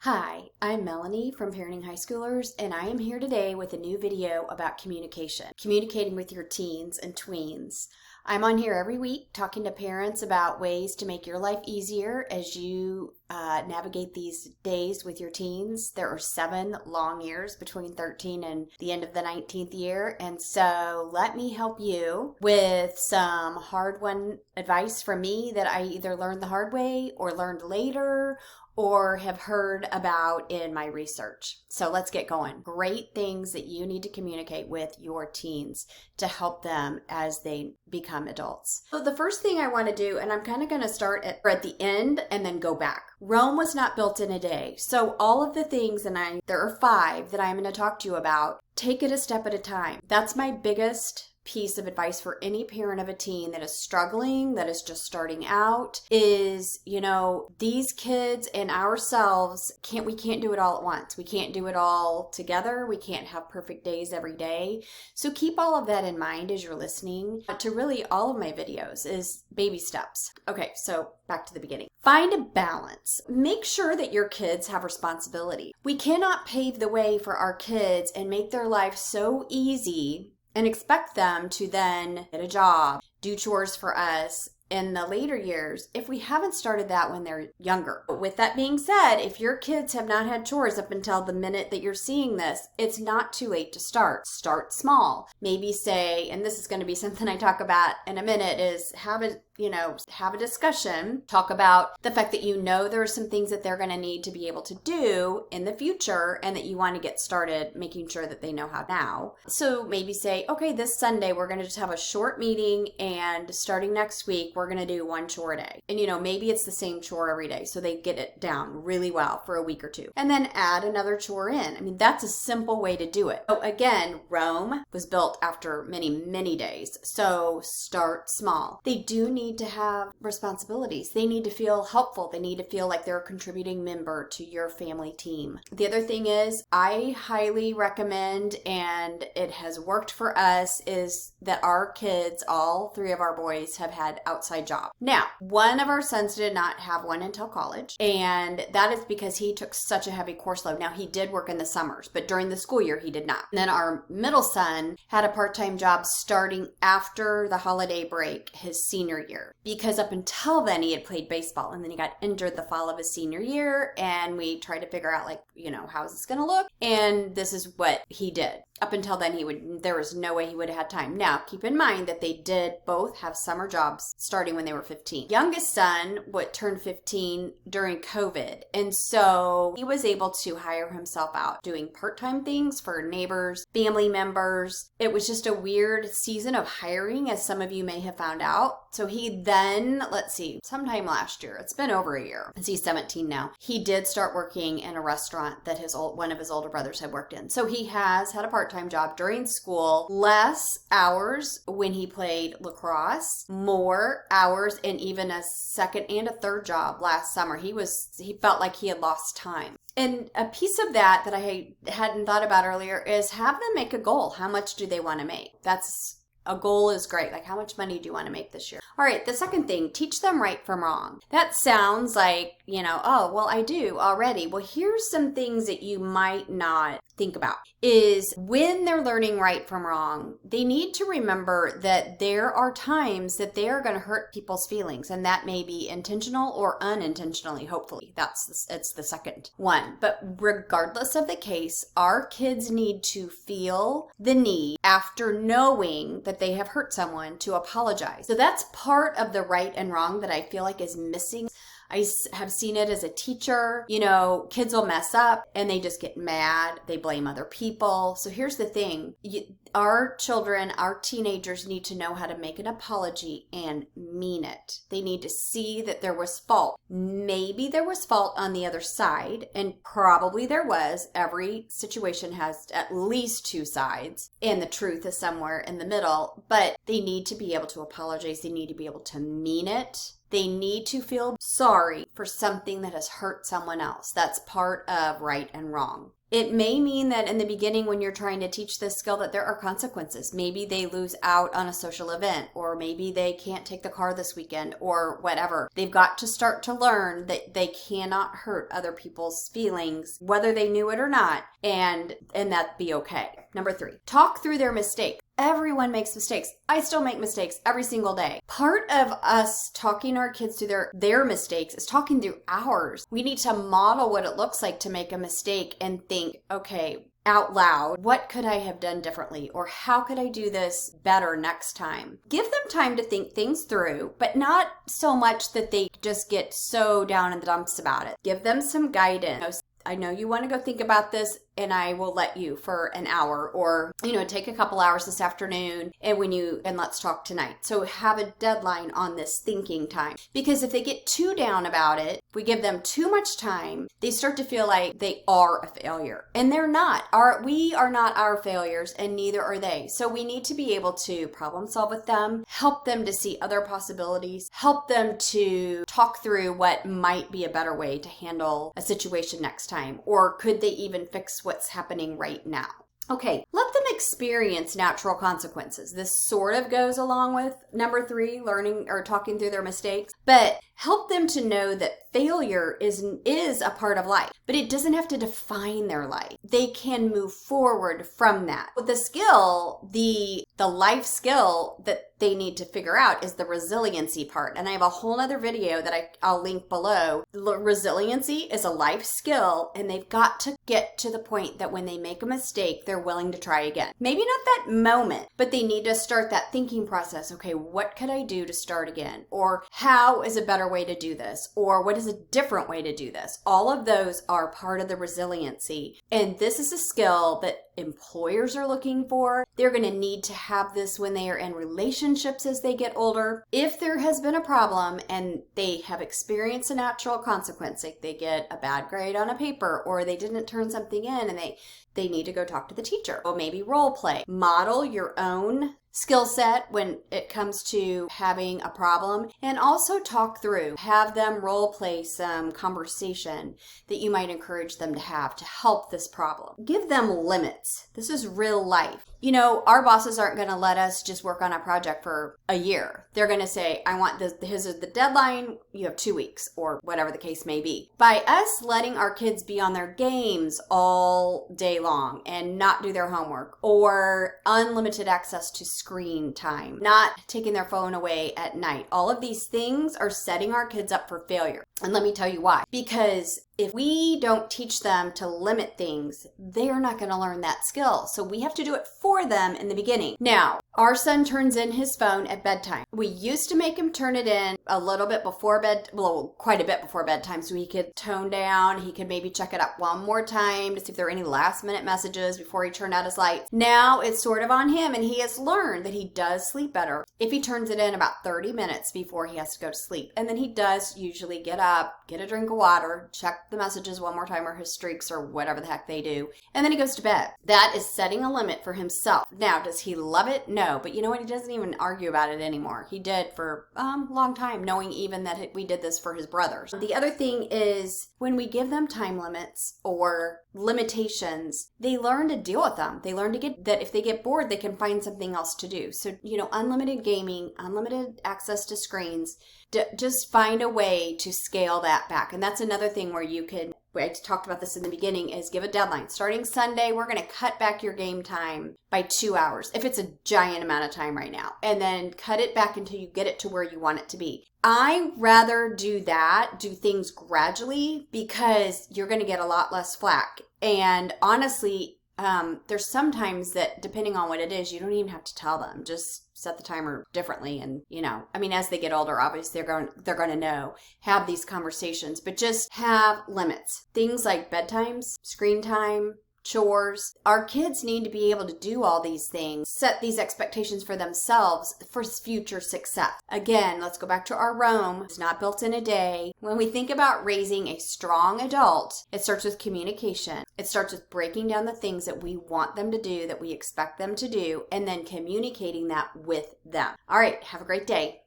Hi, I'm Melanie from Parenting High Schoolers, and I am here today with a new video about communicating with your teens and tweens. I'm on here every week talking to parents about ways to make your life easier as you navigate these days with your teens. There are 7 long years between 13 and the end of the 19th year, and so let me help you with some hard-won advice from me that I either learned the hard way or learned later or have heard about in my research. So let's get going. Great things that you need to communicate with your teens to help them as they become adults. So the first thing I want to do, and I'm kind of going to start at the end and then go back. Rome was not built in a day. So all of the things, and there are 5 that I'm going to talk to you about, take it a step at a time. That's my biggest piece of advice for any parent of a teen that is struggling, that is just starting out, is, these kids and ourselves, we can't do it all at once. We can't do it all together. We can't have perfect days every day. So keep all of that in mind as you're listening to really all of my videos is baby steps. Okay, so back to the beginning. Find a balance. Make sure that your kids have responsibility. We cannot pave the way for our kids and make their life so easy and expect them to then get a job, do chores for us in the later years if we haven't started that when they're younger. With that being said, if your kids have not had chores up until the minute that you're seeing this, it's not too late to start. Start small. Maybe say, and this is going to be something I talk about in a minute, is have a discussion, talk about the fact that there are some things that they're going to need to be able to do in the future and that you want to get started making sure that they know how now. So maybe say, okay, this Sunday we're going to just have a short meeting, and starting next week we're going to do 1 chore a day. And maybe it's the same chore every day, so they get it down really well for a week or 2. And then add another chore in. That's a simple way to do it. So again, Rome was built after many, many days. So start small. They do need to have responsibilities. They need to feel helpful. They need to feel like they're a contributing member to your family team. The other thing is, I highly recommend, and it has worked for us, is that our kids, all 3 of our boys, have had outside jobs. Now, one of our sons did not have one until college, and that is because he took such a heavy course load. Now, he did work in the summers, but during the school year, he did not. And then our middle son had a part-time job starting after the holiday break, his senior year. Because up until then, he had played baseball, and then he got injured the fall of his senior year, and we tried to figure out, how is this going to look? And this is what he did. Up until then, there was no way he would have had time. Now, keep in mind that they did both have summer jobs starting when they were 15. Youngest son turned 15 during COVID, and so he was able to hire himself out doing part-time things for neighbors, family members. It was just a weird season of hiring, as some of you may have found out. So he then, sometime last year, it's been over a year, because he's 17 now, he did start working in a restaurant that one of his older brothers had worked in. So he has had a part-time job during school, less hours when he played lacrosse, more hours, and even a second and a third job last summer. He felt like he had lost time. And a piece of that I hadn't thought about earlier is have them make a goal. How much do they want to make? A goal is great. How much money do you want to make this year? All right, the second thing, teach them right from wrong. That sounds like, oh, well, I do already. Well, here's some things that you might not think about is when they're learning right from wrong, they need to remember that there are times that they are going to hurt people's feelings, and that may be intentional or unintentionally, hopefully. It's the second one. But regardless of the case, our kids need to feel the need after knowing that they have hurt someone to apologize. So that's part of the right and wrong that I feel like is missing. I have seen it as a teacher. Kids will mess up and they just get mad. They blame other people. So here's the thing. Our children, our teenagers need to know how to make an apology and mean it. They need to see that there was fault. Maybe there was fault on the other side, and probably there was. Every situation has at least 2 sides, and the truth is somewhere in the middle. But they need to be able to apologize. They need to be able to mean it. They need to feel sorry for something that has hurt someone else. That's part of right and wrong. It may mean that in the beginning when you're trying to teach this skill that there are consequences. Maybe they lose out on a social event, or maybe they can't take the car this weekend, or whatever. They've got to start to learn that they cannot hurt other people's feelings, whether they knew it or not, and that be okay. Number 3, talk through their mistakes. Everyone makes mistakes. I still make mistakes every single day. Part of us talking our kids through their mistakes is talking through ours. We need to model what it looks like to make a mistake and think, okay, out loud, what could I have done differently? Or how could I do this better next time? Give them time to think things through, but not so much that they just get so down in the dumps about it. Give them some guidance. I know you want to go think about this, and I will let you for an hour, or, take a couple hours this afternoon and let's talk tonight. So have a deadline on this thinking time, because if they get too down about it, we give them too much time, they start to feel like they are a failure, and they're not. We are not our failures, and neither are they. So we need to be able to problem solve with them, help them to see other possibilities, help them to talk through what might be a better way to handle a situation next time, or could they even fix what's happening right now. Okay, let them experience natural consequences. This sort of goes along with number 3, learning or talking through their mistakes, but help them to know that failure is a part of life, but it doesn't have to define their life. They can move forward from that. With the skill, the life skill that they need to figure out is the resiliency part. And I have a whole other video that I'll link below. Resiliency is a life skill, and they've got to get to the point that when they make a mistake, they're willing to try again. Maybe not that moment, but they need to start that thinking process. Okay, what could I do to start again? Or how is a better way to do this? Or what is a different way to do this? All of those are part of the resiliency. And this is a skill that employers are looking for. They're going to need to have this when they are in relationships as they get older. If there has been a problem and they have experienced a natural consequence, like they get a bad grade on a paper, or they didn't turn something in and they need to go talk to the teacher, or maybe role play. Model your own skill set when it comes to having a problem, and also talk through, have them role play some conversation that you might encourage them to have to help this problem. Give them limits. This is real life. Our bosses aren't going to let us just work on a project for a year. They're going to say, I want this, here's the deadline, you have 2 weeks, or whatever the case may be. By us letting our kids be on their games all day long and not do their homework, or unlimited access to screen time, not taking their phone away at night, all of these things are setting our kids up for failure. And let me tell you why. Because if we don't teach them to limit things, they're not going to learn that skill. So we have to do it for them in the beginning. Now, our son turns in his phone at bedtime. We used to make him turn it in a little bit before quite a bit before bedtime, so he could tone down. He could maybe check it out one more time to see if there were any last minute messages before he turned out his lights. Now it's sort of on him, and he has learned that he does sleep better if he turns it in about 30 minutes before he has to go to sleep. And then he does usually get up, get a drink of water, check the messages one more time, or his streaks, or whatever the heck they do, and then he goes to bed. That is setting a limit for himself. Now, does he love it? No, but you know what? He doesn't even argue about it anymore. He did for a long time, knowing even that we did this for his brothers. The other thing is, when we give them time limits or limitations, they learn to deal with them. They learn to get that if they get bored, they can find something else to do. So, unlimited gaming, unlimited access to screens, just find a way to scale that back. And that's another thing where I talked about this in the beginning, is give a deadline. Starting Sunday, we're going to cut back your game time by 2 hours, if it's a giant amount of time right now, and then cut it back until you get it to where you want it to be. I rather do things gradually, because you're going to get a lot less flack. And honestly, there's sometimes that, depending on what it is, you don't even have to tell them. Just set the timer differently. And, as they get older, obviously they're going to know, have these conversations, but just have limits. Things like bedtimes, screen time, chores. Our kids need to be able to do all these things, set these expectations for themselves for future success. Again, let's go back to our Rome. It's not built in a day. When we think about raising a strong adult, it starts with communication. It starts with breaking down the things that we want them to do, that we expect them to do, and then communicating that with them. All right, have a great day.